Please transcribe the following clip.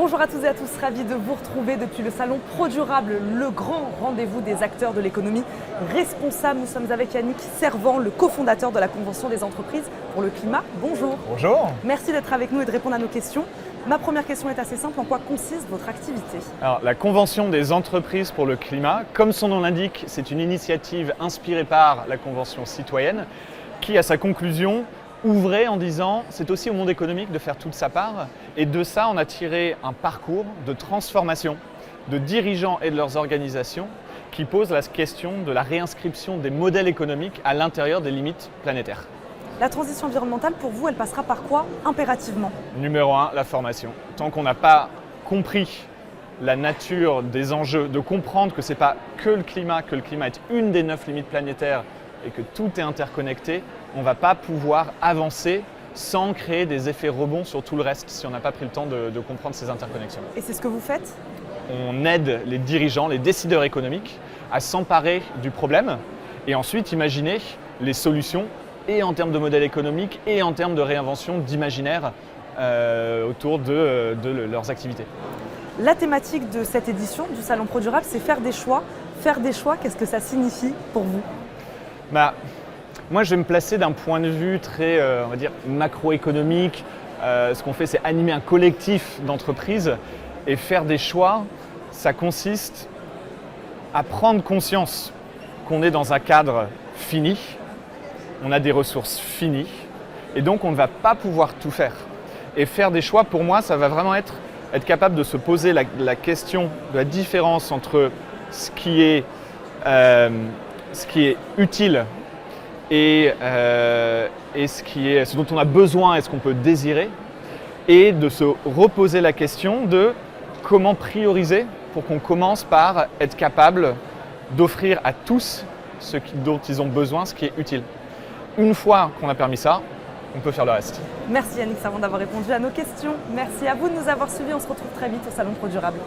Bonjour à tous et à tous, ravi de vous retrouver depuis le salon ProDurable, le grand rendez-vous des acteurs de l'économie responsable. Nous sommes avec Yannick Servan, le cofondateur de la Convention des entreprises pour le climat. Bonjour. Bonjour. Merci d'être avec nous et de répondre à nos questions. Ma première question est assez simple, en quoi consiste votre activité? Alors, la Convention des entreprises pour le climat, comme son nom l'indique, c'est une initiative inspirée par la Convention citoyenne qui, à sa conclusion, ouvrait en disant c'est aussi au monde économique de faire toute sa part. Et de ça, on a tiré un parcours de transformation de dirigeants et de leurs organisations qui pose la question de la réinscription des modèles économiques à l'intérieur des limites planétaires. La transition environnementale, pour vous, elle passera par quoi impérativement? Numéro 1, la formation. Tant qu'on n'a pas compris la nature des enjeux, de comprendre que ce n'est pas que le climat est une des 9 limites planétaires et que tout est interconnecté, on ne va pas pouvoir avancer sans créer des effets rebonds sur tout le reste si on n'a pas pris le temps de comprendre ces interconnexions. Et c'est ce que vous faites? On aide les dirigeants, les décideurs économiques à s'emparer du problème et ensuite imaginer les solutions et en termes de modèle économique et en termes de réinvention d'imaginaire autour de leurs activités. La thématique de cette édition du Salon ProDurable, c'est faire des choix. Faire des choix, qu'est-ce que ça signifie pour vous? Moi, je vais me placer d'un point de vue très, on va dire, macroéconomique. Ce qu'on fait, c'est animer un collectif d'entreprises et faire des choix. Ça consiste à prendre conscience qu'on est dans un cadre fini, on a des ressources finies et donc on ne va pas pouvoir tout faire. Et faire des choix, pour moi, ça va vraiment être capable de se poser la question de la différence entre ce qui est utile et ce dont on a besoin et ce qu'on peut désirer, et de se reposer la question de comment prioriser pour qu'on commence par être capable d'offrir à tous ce dont ils ont besoin, ce qui est utile. Une fois qu'on a permis ça, on peut faire le reste. Merci Yannick Servan d'avoir répondu à nos questions. Merci à vous de nous avoir suivis. On se retrouve très vite au Salon ProDurable.